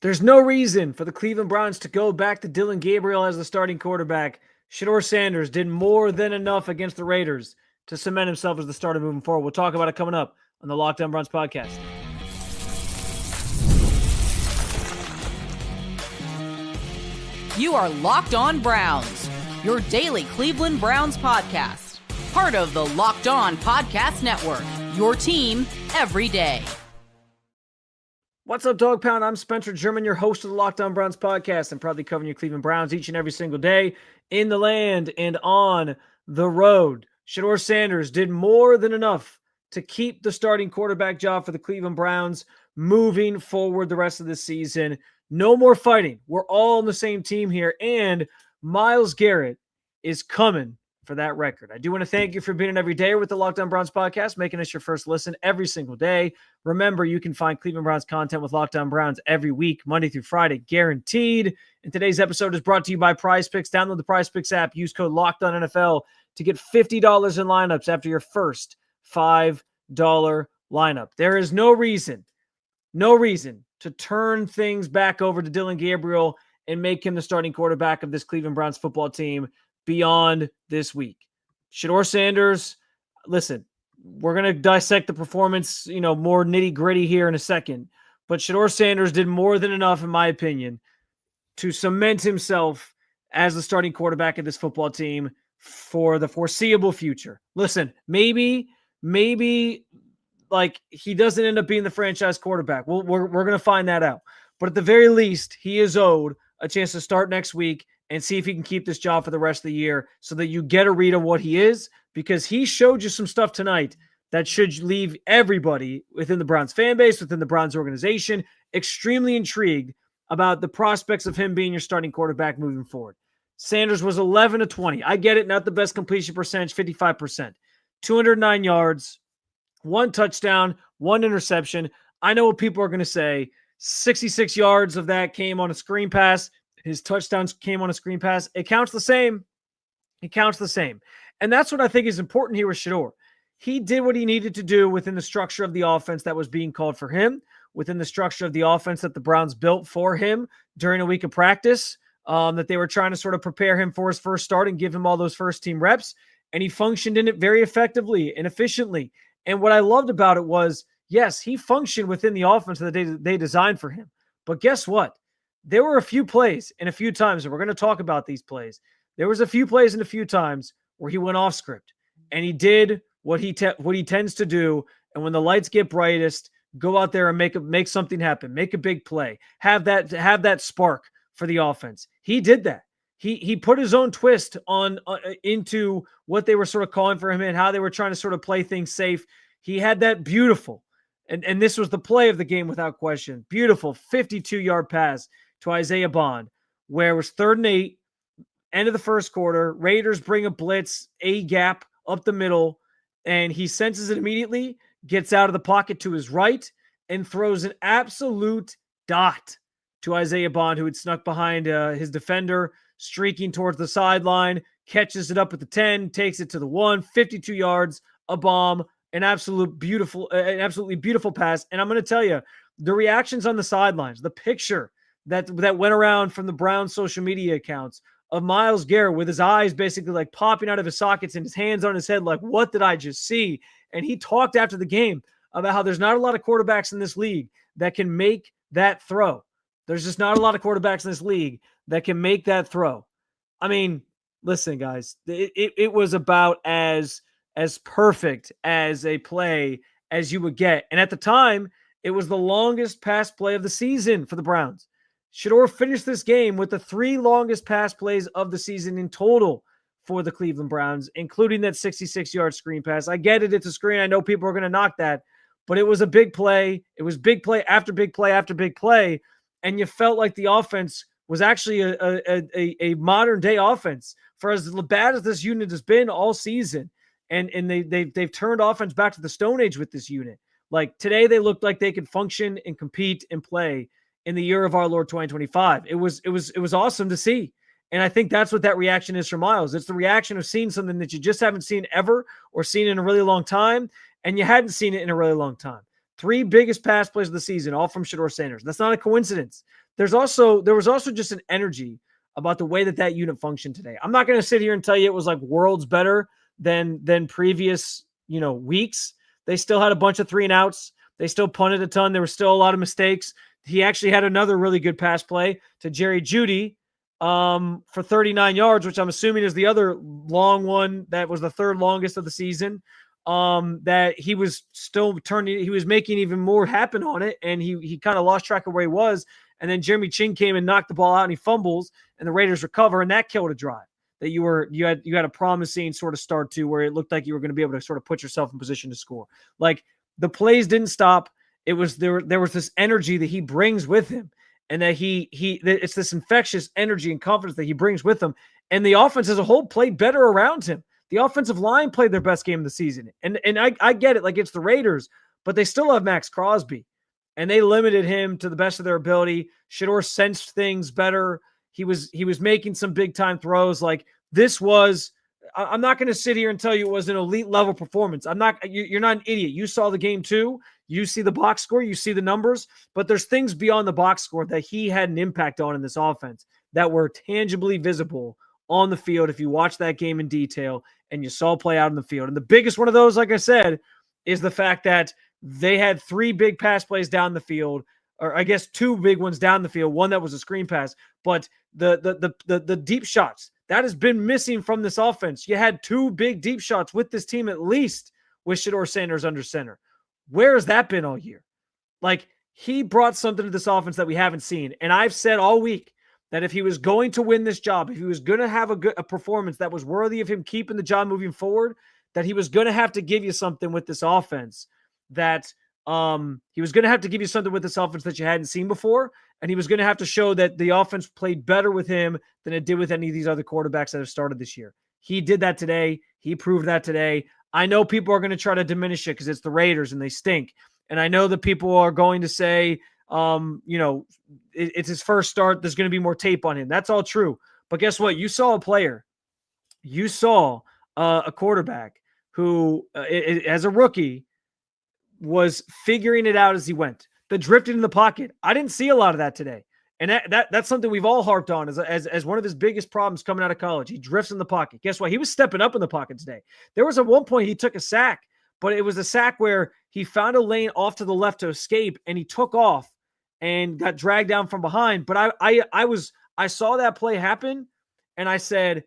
There's no reason for the Cleveland Browns to go back to Dillon Gabriel as the starting quarterback. Shedeur Sanders did more than enough against the Raiders to cement himself as the starter moving forward. We'll talk about it coming up on the Locked On Browns podcast. You are Locked On Browns, your daily Cleveland Browns podcast. Part of the Locked On Podcast Network, your team every day. What's up, Dog Pound? I'm Spencer German, your host of the Locked On Browns podcast. I'm proudly covering your Cleveland Browns each and every single day in the land and on the road. Shedeur Sanders did more than enough to keep the starting quarterback job for the Cleveland Browns moving forward the rest of the season. No more fighting. We're all on the same team here, and Myles Garrett is coming for that record. I do want to thank you for being an everydayer with the Locked On Browns podcast, making us your first listen every single day. Remember, you can find Cleveland Browns content with Locked On Browns every week, Monday through Friday, guaranteed. And today's episode is brought to you by PrizePicks. Download the PrizePicks app. Use code LOCKEDONNFL to get $50 in lineups after your first $5 lineup. There is no reason to turn things back over to Dillon Gabriel and make him the starting quarterback of this Cleveland Browns football team beyond this week. Shedeur Sanders, listen, we're going to dissect the performance, more nitty gritty here in a second, but Shedeur Sanders did more than enough, in my opinion, to cement himself as the starting quarterback of this football team for the foreseeable future. Listen, maybe like he doesn't end up being the franchise quarterback. We're going to find that out. But at the very least, he is owed a chance to start next week and see if he can keep this job for the rest of the year so that you get a read on what he is, because he showed you some stuff tonight that should leave everybody within the Browns fan base, within the Browns organization, extremely intrigued about the prospects of him being your starting quarterback moving forward. Sanders was 11 of 20. I get it, not the best completion percentage, 55%. 209 yards, 1 touchdown, 1 interception. I know what people are going to say. 66 yards of that came on a screen pass. His touchdowns came on a screen pass. It counts the same. And that's what I think is important here with Shedeur. He did what he needed to do within the structure of the offense that was being called for him, within the structure of the offense that the Browns built for him during a week of practice, that they were trying to sort of prepare him for his first start and give him all those first team reps. And he functioned in it very effectively and efficiently. And what I loved about it was, yes, he functioned within the offense that they designed for him. But guess what? There were a few plays and a few times, and we're going to talk about these plays. There was a few plays and a few times where he went off script, and he did what he tends to do. And when the lights get brightest, go out there and make something happen, make a big play, have that spark for the offense. He did that. He put his own twist on into what they were sort of calling for him and how they were trying to sort of play things safe. He had that beautiful, and this was the play of the game without question, beautiful 52-yard pass to Isaiah Bond, where it was 3rd and 8, end of the first quarter. Raiders bring a blitz, a gap up the middle, and he senses it immediately, gets out of the pocket to his right, and throws an absolute dot to Isaiah Bond, who had snuck behind his defender, streaking towards the sideline, catches it up at the 10, takes it to the 1, 52 yards, a bomb, an absolutely beautiful pass. And I'm going to tell you, the reactions on the sidelines, the picture that went around from the Browns social media accounts of Myles Garrett with his eyes basically like popping out of his sockets and his hands on his head, like, what did I just see? And he talked after the game about how there's not a lot of quarterbacks in this league that can make that throw. There's just not a lot of quarterbacks in this league that can make that throw. I mean, listen, guys, it was about as perfect as a play as you would get. And at the time, it was the longest pass play of the season for the Browns. Shedeur finished this game with the 3 longest pass plays of the season in total for the Cleveland Browns, including that 66-yard screen pass. I get it. It's a screen. I know people are going to knock that, but it was a big play. It was big play after big play after big play. And you felt like the offense was actually a modern day offense for as bad as this unit has been all season. And they've turned offense back to the Stone Age with this unit. Like today, they looked like they could function and compete and play in the year of our Lord 2025. It was awesome to see. And I think that's what that reaction is from Myles. It's the reaction of seeing something that you just haven't seen ever or seen in a really long time, and you hadn't seen it in a really long time. 3 biggest pass plays of the season, all from Shedeur Sanders. That's not a coincidence. there was also just an energy about the way that unit functioned today. I'm not going to sit here and tell you it was like worlds better than previous, weeks. They still had a bunch of 3-and-outs. They still punted a ton. There were still a lot of mistakes. He actually had another really good pass play to Jerry Jeudy for 39 yards, which I'm assuming is the other long one that was the third longest of the season. That he was still he was making even more happen on it, and he kind of lost track of where he was. And then Jeremy Chin came and knocked the ball out, and he fumbles, and the Raiders recover, and that killed a drive that you had a promising sort of start to, where it looked like you were going to be able to sort of put yourself in position to score. Like, the plays didn't stop. It was there was this energy that he brings with him, and that it's this infectious energy and confidence that he brings with him. And the offense as a whole played better around him. The offensive line played their best game of the season. And I get it, like, it's the Raiders, but they still have Max Crosby, and they limited him to the best of their ability. Shedeur sensed things better. He was making some big time throws. Like, this was, I'm not going to sit here and tell you it was an elite level performance. You're not an idiot. You saw the game too. You see the box score, you see the numbers, but there's things beyond the box score that he had an impact on in this offense that were tangibly visible on the field if you watch that game in detail and you saw play out in the field. And the biggest one of those, like I said, is the fact that they had 3 big pass plays down the field, or I guess 2 big ones down the field. One that was a screen pass, but the deep shots, that has been missing from this offense. You had 2 big deep shots with this team, at least, with Shedeur Sanders under center. Where has that been all year? Like, he brought something to this offense that we haven't seen. And I've said all week that if he was going to win this job, if he was going to have a performance that was worthy of him keeping the job moving forward, that he was going to have to give you something with this offense that he was going to have to give you something with this offense that you hadn't seen before. And he was going to have to show that the offense played better with him than it did with any of these other quarterbacks that have started this year. He did that today. He proved that today. I know people are going to try to diminish it because it's the Raiders and they stink. And I know that people are going to say, it's his first start. There's going to be more tape on him. That's all true. But guess what? You saw a player. You saw a quarterback who, as a rookie, was figuring it out as he went. The drifted in the pocket. I didn't see a lot of that today. And that's something we've all harped on as one of his biggest problems coming out of college. He drifts in the pocket. Guess what? He was stepping up in the pocket today. There was at one point he took a sack, but it was a sack where he found a lane off to the left to escape, and he took off and got dragged down from behind. But I saw that play happen, and I said,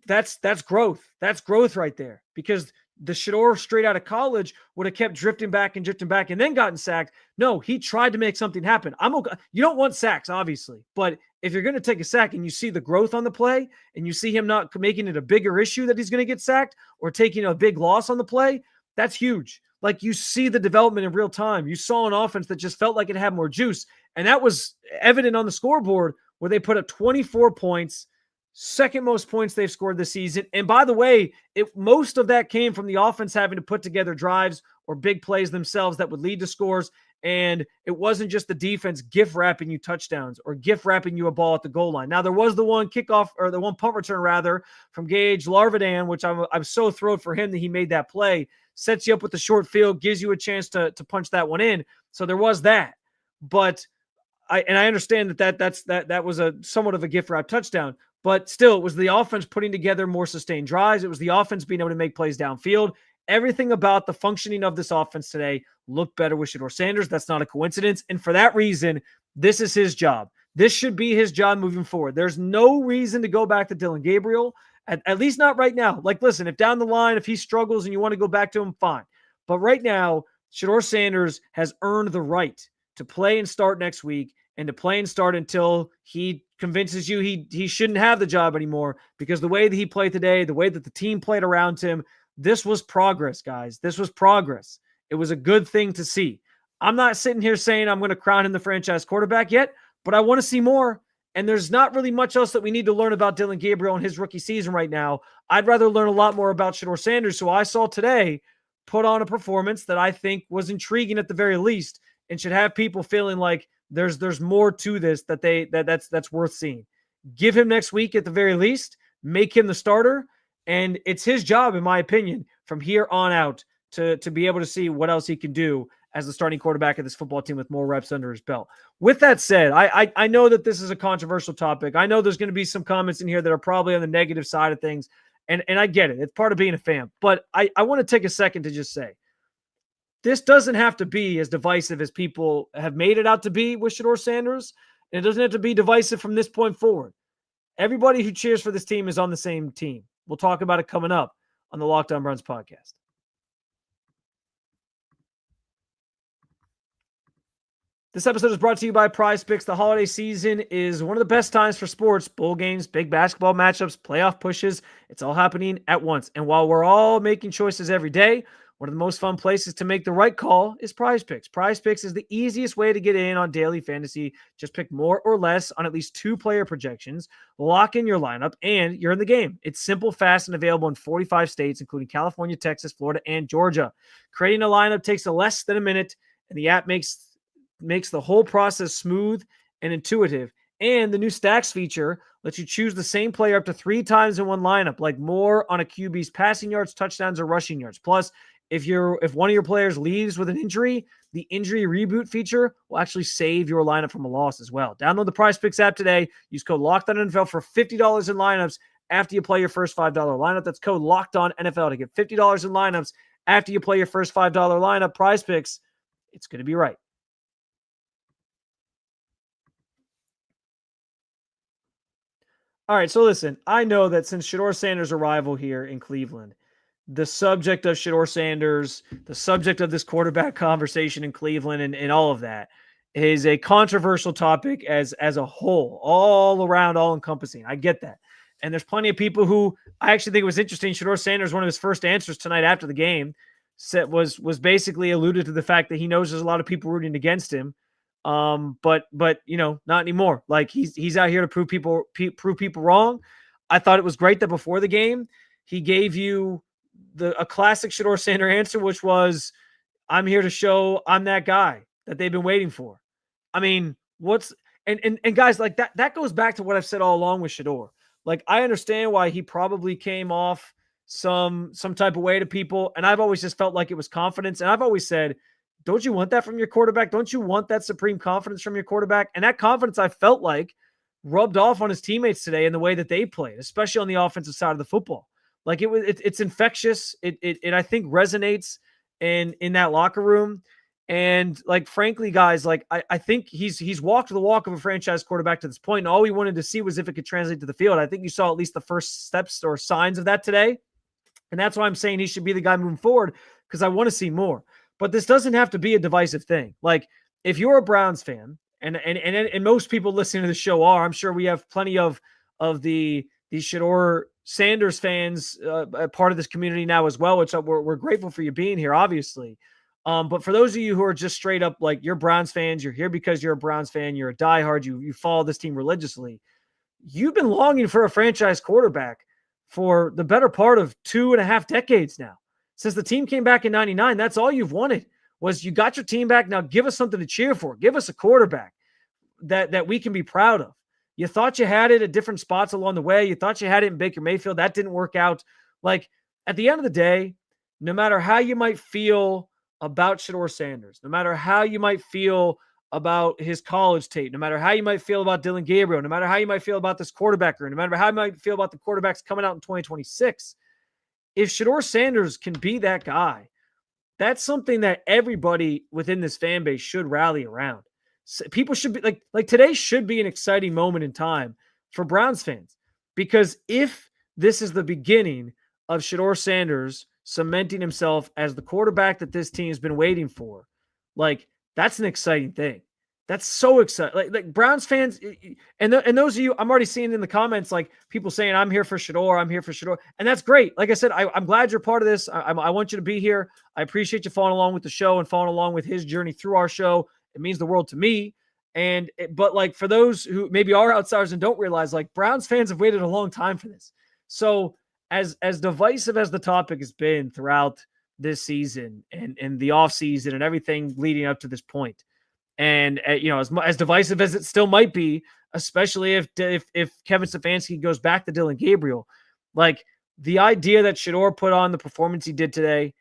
that's growth. That's growth right there, because the Shedeur straight out of college would have kept drifting back and then gotten sacked. No, he tried to make something happen. I'm okay. You don't want sacks, obviously, but if you're going to take a sack and you see the growth on the play and you see him not making it a bigger issue that he's going to get sacked or taking a big loss on the play, that's huge. Like, you see the development in real time. You saw an offense that just felt like it had more juice. And that was evident on the scoreboard where they put up 24 points, second most points they've scored this season. And by the way, most of that came from the offense having to put together drives or big plays themselves that would lead to scores. And it wasn't just the defense gift wrapping you touchdowns or gift wrapping you a ball at the goal line. Now, there was the one kickoff, or the one punt return rather, from Gage Larvidan, which I'm so thrilled for him that he made that play. Sets you up with the short field, gives you a chance to punch that one in. So there was that. But I understand that was a somewhat of a gift wrap touchdown. But still, it was the offense putting together more sustained drives. It was the offense being able to make plays downfield. Everything about the functioning of this offense today looked better with Shedeur Sanders. That's not a coincidence. And for that reason, this is his job. This should be his job moving forward. There's no reason to go back to Dillon Gabriel, at least not right now. Like, listen, if down the line, if he struggles and you want to go back to him, fine. But right now, Shedeur Sanders has earned the right to play and start next week, and to play and start until he convinces you he shouldn't have the job anymore, because the way that he played today, the way that the team played around him, this was progress, guys. This was progress. It was a good thing to see. I'm not sitting here saying I'm going to crown him the franchise quarterback yet, but I want to see more. And there's not really much else that we need to learn about Dillon Gabriel in his rookie season right now. I'd rather learn a lot more about Shedeur Sanders, who I saw today put on a performance that I think was intriguing at the very least, and should have people feeling like there's more to this that's worth seeing. Give him next week at the very least, make him the starter, and it's his job, in my opinion, from here on out to be able to see what else he can do as the starting quarterback of this football team with more reps under his belt. With that said, I know that this is a controversial topic. I know there's going to be some comments in here that are probably on the negative side of things, and I get it. It's part of being a fan. But I want to take a second to just say, this doesn't have to be as divisive as people have made it out to be with Shedeur Sanders, and it doesn't have to be divisive from this point forward. Everybody who cheers for this team is on the same team. We'll talk about it coming up on the Locked On Browns podcast. This episode is brought to you by PrizePicks. The holiday season is one of the best times for sports. Bowl games, big basketball matchups, playoff pushes. It's all happening at once. And while we're all making choices every day, one of the most fun places to make the right call is PrizePicks. PrizePicks is the easiest way to get in on daily fantasy. Just pick more or less on at least 2 player projections, lock in your lineup, and you're in the game. It's simple, fast, and available in 45 states, including California, Texas, Florida, and Georgia. Creating a lineup takes less than a minute, and the app makes the whole process smooth and intuitive. And the new stacks feature lets you choose the same player up to 3 times in one lineup, like more on a QB's passing yards, touchdowns, or rushing yards. Plus, if one of your players leaves with an injury, the injury reboot feature will actually save your lineup from a loss as well. Download the PrizePicks app today. Use code LOCKEDONNFL for $50 in lineups after you play your first $5 lineup. That's code LOCKEDONNFL to get $50 in lineups after you play your first $5 lineup. PrizePicks, it's going to be right. All right, so listen, I know that since Shedeur Sanders' arrival here in Cleveland, the subject of Shedeur Sanders, the subject of this quarterback conversation in Cleveland and all of that is a controversial topic as a whole, all around, all encompassing. I get that. And there's plenty of people who I actually think it was interesting. Shedeur Sanders, one of his first answers tonight after the game, was basically alluded to the fact that he knows there's a lot of people rooting against him. But not anymore. Like he's out here to prove people wrong. I thought it was great that before the game, he gave you a classic Shedeur Sanders answer, which was, I'm here to show I'm that guy that they've been waiting for. I mean, and guys, like that goes back to what I've said all along with Shedeur. Like, I understand why he probably came off some type of way to people. And I've always just felt like it was confidence. And I've always said, don't you want that from your quarterback? Don't you want that supreme confidence from your quarterback? And that confidence, I felt like, rubbed off on his teammates today in the way that they played, especially on the offensive side of the football. Like it's infectious. It I think resonates in that locker room. And like, frankly, guys, like I think he's walked the walk of a franchise quarterback to this point. And all we wanted to see was if it could translate to the field. I think you saw at least the first steps or signs of that today. And that's why I'm saying he should be the guy moving forward, because I want to see more. But this doesn't have to be a divisive thing. Like, if you're a Browns fan, and most people listening to the show are, I'm sure we have plenty of the Shedeur Sanders fans part of this community now as well, which we're grateful for you being here, obviously. But for those of you who are just straight up, like, you're Browns fans, you're here because you're a Browns fan, you're a diehard, you follow this team religiously. You've been longing for a franchise quarterback for the better part of 2.5 decades now. Since the team came back in 99, that's all you've wanted, was you got your team back. Now give us something to cheer for. Give us a quarterback that we can be proud of. You thought you had it at different spots along the way. You thought you had it in Baker Mayfield. That didn't work out. Like, at the end of the day, no matter how you might feel about Shedeur Sanders, no matter how you might feel about his college tape, no matter how you might feel about Dylan Gabriel, no matter how you might feel about this quarterback room, no matter how you might feel about the quarterbacks coming out in 2026, if Shedeur Sanders can be that guy, that's something that everybody within this fan base should rally around. People should be like today should be an exciting moment in time for Browns fans, because if this is the beginning of Shedeur Sanders cementing himself as the quarterback that this team has been waiting for, like, that's an exciting thing. That's so exciting. Like Browns fans, and those of you, I'm already seeing in the comments, like, people saying, I'm here for Shedeur, I'm here for Shedeur. And that's great. Like I said, I'm glad you're part of this. I want you to be here. I appreciate you following along with the show and following along with his journey through our show. It means the world to me. But like, for those who maybe are outsiders and don't realize, like, Browns fans have waited a long time for this. So as divisive as the topic has been throughout this season and the off season and everything leading up to this point, and as divisive as it still might be, especially if Kevin Stefanski goes back to Dylan Gabriel, like, the idea that Shedeur put on the performance he did today,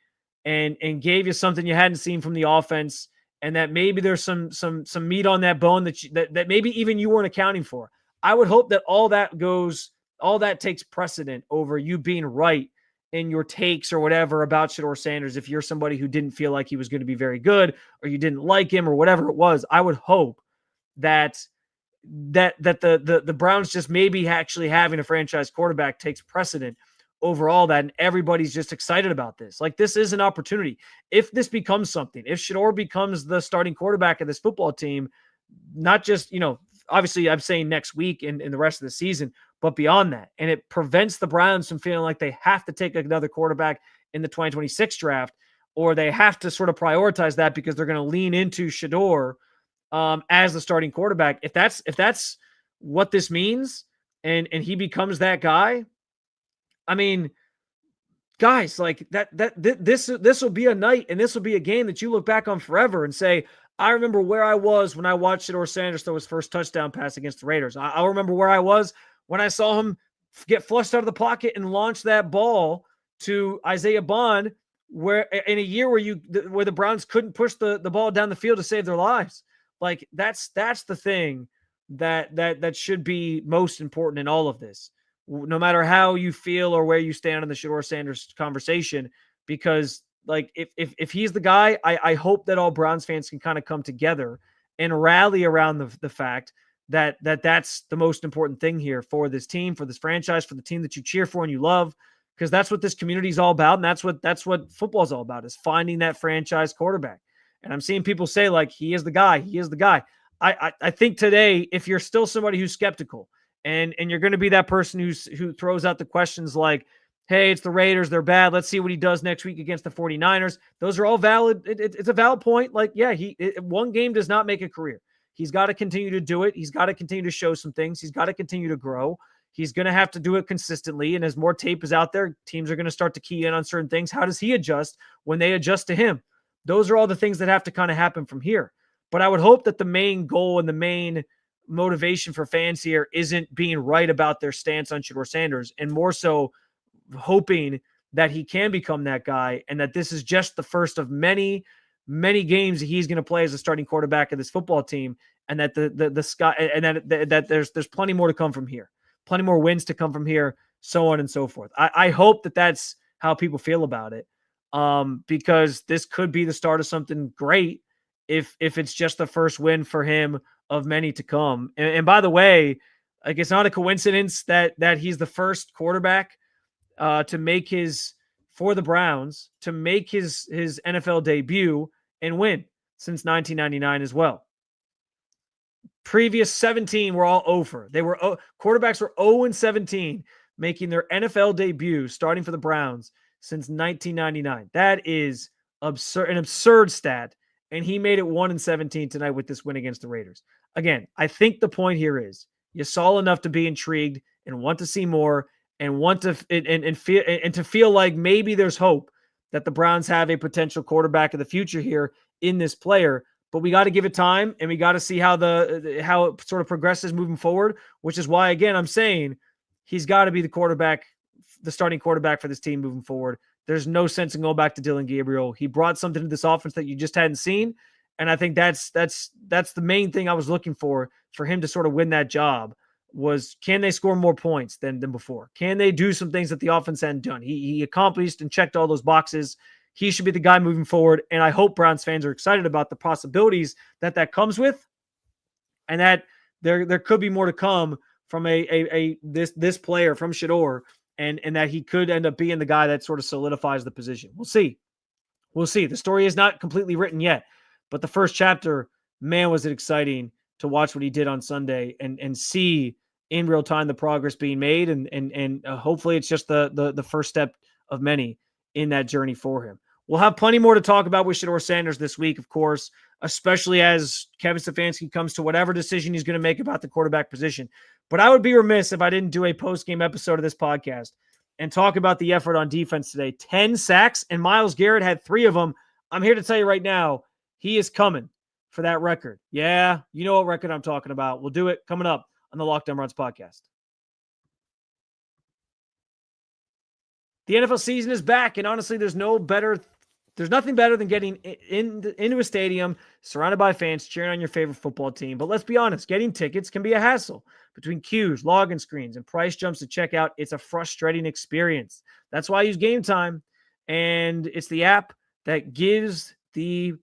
and gave you something you hadn't seen from the offense, and that maybe there's some meat on that bone that maybe even you weren't accounting for. I would hope that all that takes precedent over you being right in your takes or whatever about Shedeur Sanders. If you're somebody who didn't feel like he was going to be very good, or you didn't like him, or whatever it was, I would hope that the Browns just maybe actually having a franchise quarterback takes precedent over all that, and everybody's just excited about this. Like, this is an opportunity. If this becomes something, if Shedeur becomes the starting quarterback of this football team, not just, obviously I'm saying next week and in the rest of the season, but beyond that, and it prevents the Browns from feeling like they have to take another quarterback in the 2026 draft, or they have to sort of prioritize that because they're going to lean into Shedeur as the starting quarterback. If that's what this means, and he becomes that guy, I mean, guys, like this will be a night, and this will be a game that you look back on forever and say, I remember where I was when I watched Shedeur Sanders throw his first touchdown pass against the Raiders. I'll remember where I was when I saw him get flushed out of the pocket and launch that ball to Isaiah Bond, where in a year where the Browns couldn't push the ball down the field to save their lives. Like, that's the thing that should be most important in all of this, no matter how you feel or where you stand on the Shedeur Sanders conversation, because like if he's the guy, I hope that all Browns fans can kind of come together and rally around the fact that's the most important thing here for this team, for this franchise, for the team that you cheer for and you love, because that's what this community is all about, and that's what football is all about, is finding that franchise quarterback. And I'm seeing people say, like, he is the guy. He is the guy. I think today, if you're still somebody who's skeptical, and you're going to be that person who throws out the questions like, hey, it's the Raiders, they're bad, let's see what he does next week against the 49ers. Those are all valid. It's a valid point. Like, yeah, one game does not make a career. He's got to continue to do it. He's got to continue to show some things. He's got to continue to grow. He's going to have to do it consistently. And as more tape is out there, teams are going to start to key in on certain things. How does he adjust when they adjust to him? Those are all the things that have to kind of happen from here. But I would hope that the main goal and the main motivation for fans here isn't being right about their stance on Shedeur Sanders, and more so hoping that he can become that guy, and that this is just the first of many, many games that he's going to play as a starting quarterback of this football team, and that the sky, and that there's plenty more to come from here, plenty more wins to come from here, so on and so forth. I hope that that's how people feel about it, because this could be the start of something great if it's just the first win for him of many to come. And by the way, like, it's not a coincidence that he's the first quarterback to make for the Browns to make his NFL debut and win since 1999 as well. Previous 17 were all over. Quarterbacks were 0-17 making their NFL debut starting for the Browns since 1999. That is an absurd stat. And he made it 1-17 tonight with this win against the Raiders. Again, I think the point here is you saw enough to be intrigued and want to see more, and want to feel like maybe there's hope that the Browns have a potential quarterback of the future here in this player. But we got to give it time, and we got to see how it sort of progresses moving forward, which is why, again, I'm saying he's got to be the starting quarterback for this team moving forward. There's no sense in going back to Dillon Gabriel. He brought something to this offense that you just hadn't seen. And I think that's the main thing I was looking for him to sort of win that job, was, can they score more points than before? Can they do some things that the offense hadn't done? He accomplished and checked all those boxes. He should be the guy moving forward. And I hope Browns fans are excited about the possibilities that comes with, and that there could be more to come from this player, from Shedeur, and that he could end up being the guy that sort of solidifies the position. We'll see. The story is not completely written yet, but the first chapter, man, was it exciting to watch what he did on Sunday and see in real time the progress being made. And hopefully it's just the first step of many in that journey for him. We'll have plenty more to talk about with Shedeur Sanders this week, of course, especially as Kevin Stefanski comes to whatever decision he's going to make about the quarterback position. But I would be remiss if I didn't do a post-game episode of this podcast and talk about the effort on defense today. 10 sacks, and Myles Garrett had 3 of them. I'm here to tell you right now, he is coming for that record. Yeah, you know what record I'm talking about. We'll do it coming up on the Locked On Browns podcast. The NFL season is back, and honestly, there's no better There's nothing better than getting into a stadium surrounded by fans cheering on your favorite football team. But let's be honest, getting tickets can be a hassle. Between queues, login screens, and price jumps to checkout, it's a frustrating experience. That's why I use Gametime, and it's the app that gives the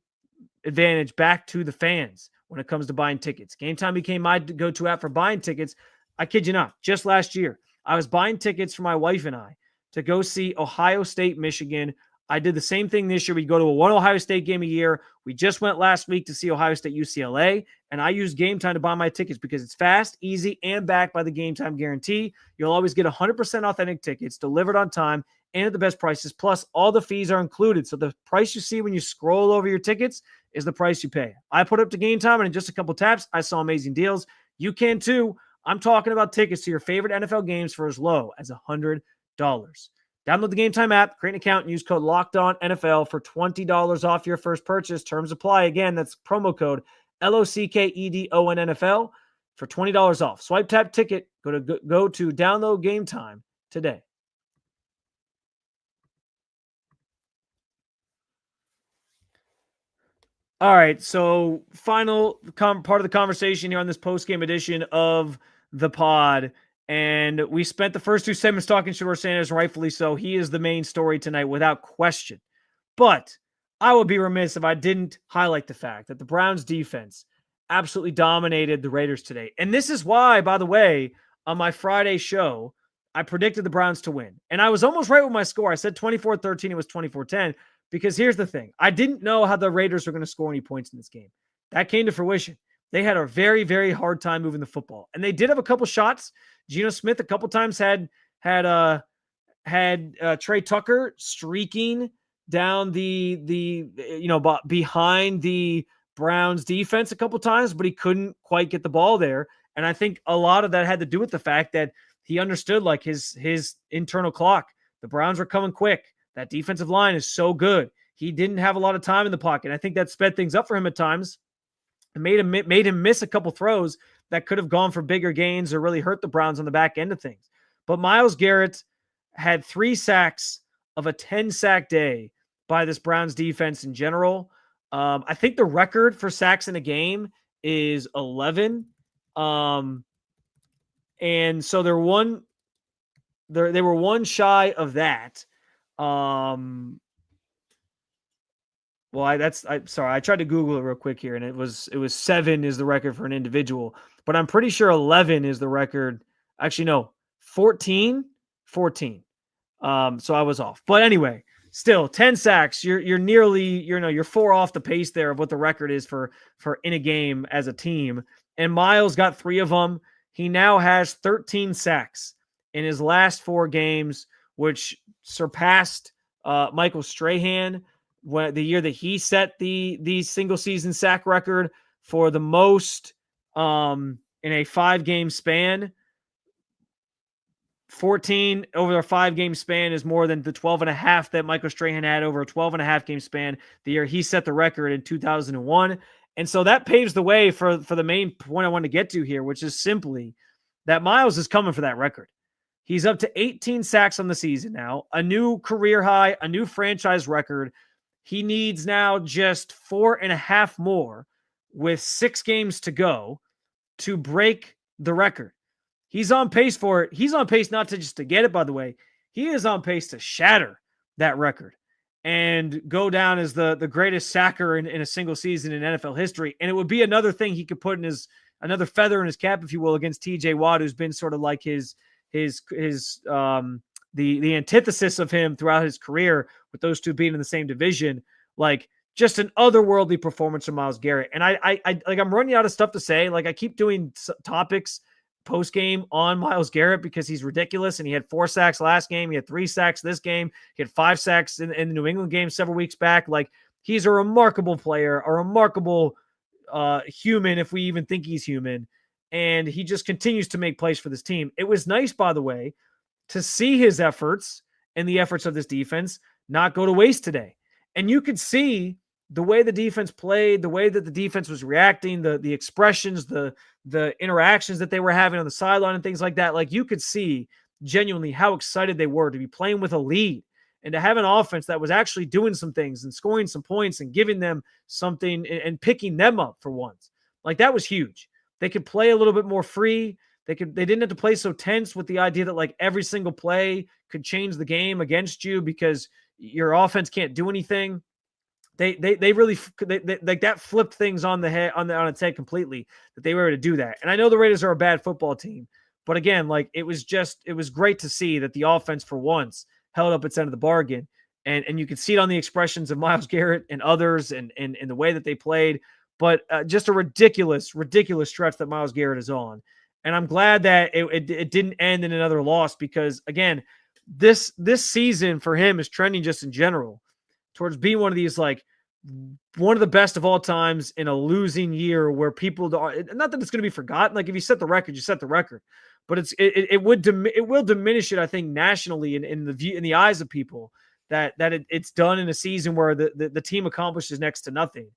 advantage back to the fans when it comes to buying tickets. Gametime became my go-to app for buying tickets. I kid you not, just last year, I was buying tickets for my wife and I to go see Ohio State, Michigan. I did the same thing this year. We go to one Ohio State game a year. We just went last week to see Ohio State, UCLA, and I use Gametime to buy my tickets because it's fast, easy, and backed by the Gametime guarantee. You'll always get 100% authentic tickets delivered on time and at the best prices. Plus, all the fees are included. So the price you see when you scroll over your tickets is the price you pay. I put up to Gametime, and in just a couple taps, I saw amazing deals. You can too. I'm talking about tickets to your favorite NFL games for as low as $100. Download the Gametime app, create an account, and use code LOCKEDONNFL for $20 off your first purchase. Terms apply. Again, that's promo code LOCKEDONNFL for $20 off. Swipe, tap, ticket. Go to download Gametime today. All right, so final part of the conversation here on this post-game edition of the pod. And we spent the first two segments talking Shedeur Sanders, rightfully so. He is the main story tonight without question. But I would be remiss if I didn't highlight the fact that the Browns defense absolutely dominated the Raiders today. And this is why, by the way, on my Friday show, I predicted the Browns to win. And I was almost right with my score. I said 24-13. It was 24-10. Because here's the thing. I didn't know how the Raiders were going to score any points in this game. That came to fruition. They had a very, very hard time moving the football. And they did have a couple shots. Geno Smith a couple times had Trey Tucker streaking down behind the Browns defense a couple times, but he couldn't quite get the ball there. And I think a lot of that had to do with the fact that he understood like his internal clock. The Browns were coming quick. That defensive line is so good. He didn't have a lot of time in the pocket. I think that sped things up for him at times and made him miss a couple throws that could have gone for bigger gains or really hurt the Browns on the back end of things. But Myles Garrett had 3 sacks of a 10-sack day by this Browns defense in general. I think the record for sacks in a game is 11. And so they were one shy of that. Sorry. I tried to Google it real quick here, and it was 7 is the record for an individual, but I'm pretty sure 11 is the record. Actually, no, 14. So I was off, but anyway, still 10 sacks. You're nearly, you're 4 off the pace there of what the record is for in a game as a team. And Myles got 3 of them. He now has 13 sacks in his last 4 games, which surpassed Michael Strahan the year that he set the single season sack record for the most in a 5-game span. 14 over a 5-game span is more than the 12.5 that Michael Strahan had over a 12.5 game span the year he set the record in 2001. And so that paves the way for the main point I want to get to here, which is simply that Myles is coming for that record. He's up to 18 sacks on the season now, a new career high, a new franchise record. He needs now just 4.5 more with 6 games to go to break the record. He's on pace for it. He's on pace not to just to get it, by the way. He is on pace to shatter that record and go down as the greatest sacker in a single season in NFL history. And it would be another thing he could put in another feather in his cap, if you will, against TJ Watt, who's been sort of like the antithesis of him throughout his career, with those two being in the same division. Like, just an otherworldly performance from Myles Garrett. And I'm running out of stuff to say. Like, I keep doing topics post game on Myles Garrett because he's ridiculous. And he had 4 sacks last game. He had 3 sacks this game. He had 5 sacks in the New England game several weeks back. Like, he's a remarkable player, a remarkable human, if we even think he's human. And he just continues to make plays for this team. It was nice, by the way, to see his efforts and the efforts of this defense not go to waste today. And you could see the way the defense played, the way that the defense was reacting, the expressions, the interactions that they were having on the sideline and things like that. Like, you could see genuinely how excited they were to be playing with a lead and to have an offense that was actually doing some things and scoring some points and giving them something and picking them up for once. Like, that was huge. They could play a little bit more free. They didn't have to play so tense with the idea that like every single play could change the game against you because your offense can't do anything. They really like that flipped things on the head on its head completely, that they were able to do that. And I know the Raiders are a bad football team, but again, like it was great to see that the offense for once held up its end of the bargain. And you could see it on the expressions of Myles Garrett and others and the way that they played. But just a ridiculous stretch that Myles Garrett is on. And I'm glad that it didn't end in another loss, because again, this season for him is trending just in general towards being one of these, like one of the best of all times in a losing year, where people not that it's going to be forgotten. Like if you set the record, you set the record, but it will diminish it, I think, nationally in the eyes of people that it's done in a season where the team accomplishes next to nothing.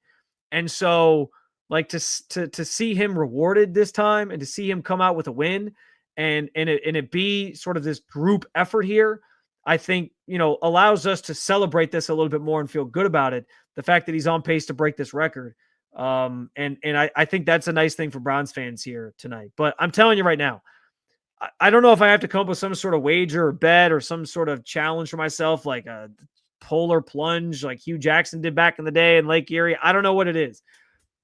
And so, like to see him rewarded this time and to see him come out with a win and it be sort of this group effort here, I think, allows us to celebrate this a little bit more and feel good about it. The fact that he's on pace to break this record. And I think that's a nice thing for Browns fans here tonight. But I'm telling you right now, I don't know if I have to come up with some sort of wager or bet or some sort of challenge for myself, like a polar plunge like Hugh Jackson did back in the day in Lake Erie. I don't know what it is,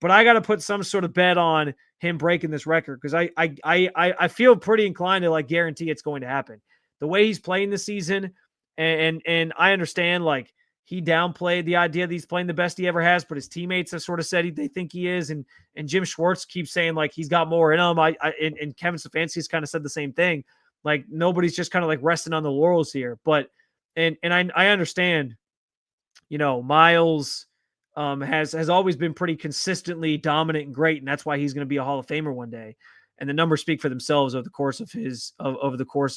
but I got to put some sort of bet on him breaking this record, because I feel pretty inclined to like guarantee it's going to happen. The way he's playing this season, and I understand like he downplayed the idea that he's playing the best he ever has, but his teammates have sort of said they think he is, and Jim Schwartz keeps saying like he's got more in him. And Kevin Stefanski's kind of said the same thing. Like nobody's just kind of like resting on the laurels here, but and I understand, Myles has always been pretty consistently dominant and great, and that's why he's going to be a Hall of Famer one day. And the numbers speak for themselves over the course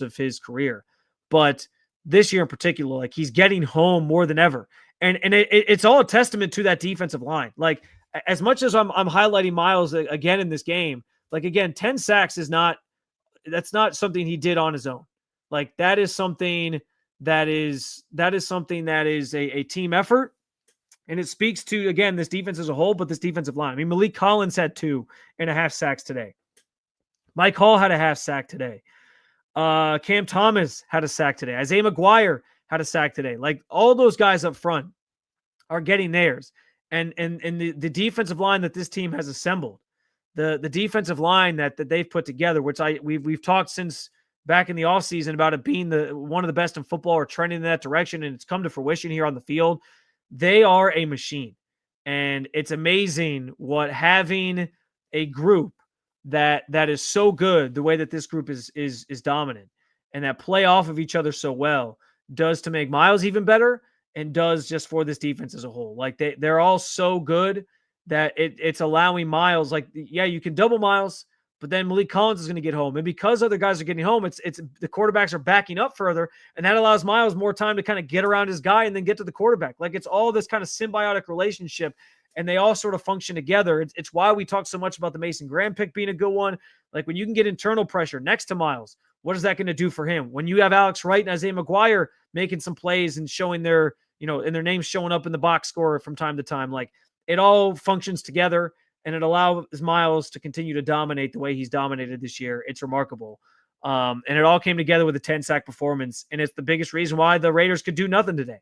of his career. But this year in particular, like he's getting home more than ever, and it's all a testament to that defensive line. Like as much as I'm highlighting Myles again in this game, like again, 10 sacks that's not something he did on his own. Like that is something that is a team effort. And it speaks to, again, this defense as a whole, but this defensive line. I mean, Malik Collins had 2.5 sacks today. Mike Hall had a half sack today. Cam Thomas had a sack today. Isaiah McGuire had a sack today. Like all those guys up front are getting theirs. And the defensive line that this team has assembled, the defensive line that they've put together, which we've talked since back in the offseason about it being one of the best in football or trending in that direction, and it's come to fruition here on the field. They are a machine, and it's amazing what having a group that is so good, the way that this group is dominant and that play off of each other so well, does to make Myles even better and does just for this defense as a whole. Like they're all so good that it's allowing Myles, like, yeah, you can double Myles, but then Malik Collins is going to get home. And because other guys are getting home, it's the quarterbacks are backing up further, and that allows Myles more time to kind of get around his guy and then get to the quarterback. Like it's all this kind of symbiotic relationship, and they all sort of function together. It's why we talk so much about the Mason Graham pick being a good one. Like when you can get internal pressure next to Myles, what is that going to do for him? When you have Alex Wright and Isaiah McGuire making some plays and showing their names showing up in the box score from time to time, like it all functions together. And it allows Myles to continue to dominate the way he's dominated this year. It's remarkable. And it all came together with a 10-sack performance. And it's the biggest reason why the Raiders could do nothing today.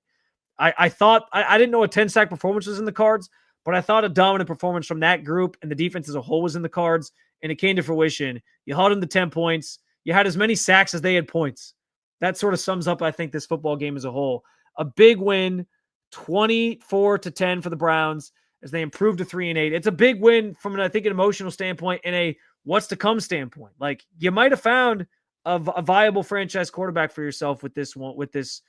I thought I didn't know a 10-sack performance was in the cards, but I thought a dominant performance from that group and the defense as a whole was in the cards. And it came to fruition. You held them to 10 points. You had as many sacks as they had points. That sort of sums up, I think, this football game as a whole. A big win, 24-10 for the Browns, as they improved to 3-8. It's a big win from, I think, an emotional standpoint and a what's to come standpoint. Like you might have found a viable franchise quarterback for yourself with this one, with this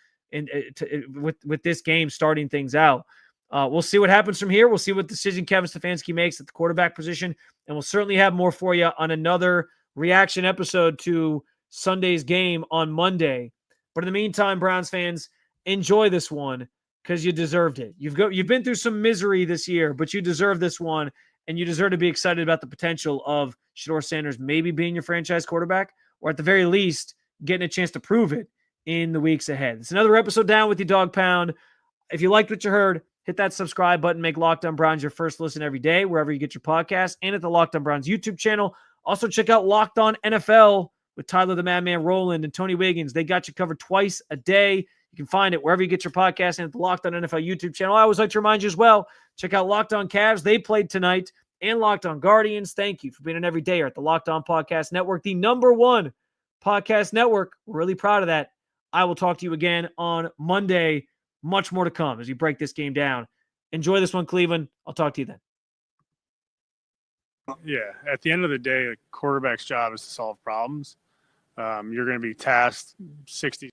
game starting things out. We'll see what happens from here. We'll see what decision Kevin Stefanski makes at the quarterback position, and we'll certainly have more for you on another reaction episode to Sunday's game on Monday. But in the meantime, Browns fans, enjoy this one, because you deserved it. You've been through some misery this year, but you deserve this one, and you deserve to be excited about the potential of Shedeur Sanders maybe being your franchise quarterback, or at the very least, getting a chance to prove it in the weeks ahead. It's another episode down with you, Dog Pound. If you liked what you heard, hit that subscribe button. Make Locked On Browns your first listen every day, wherever you get your podcasts, and at the Locked On Browns YouTube channel. Also, check out Locked On NFL with Tyler the Madman Rowland and Tony Wiggins. They got you covered twice a day. You can find it wherever you get your podcast and at the Locked On NFL YouTube channel. I always like to remind you as well, check out Locked On Cavs. They played tonight, and Locked On Guardians. Thank you for being an everydayer at the Locked On Podcast Network, the #1 podcast network. We're really proud of that. I will talk to you again on Monday. Much more to come as we break this game down. Enjoy this one, Cleveland. I'll talk to you then. Yeah, at the end of the day, a quarterback's job is to solve problems. You're going to be tasked 60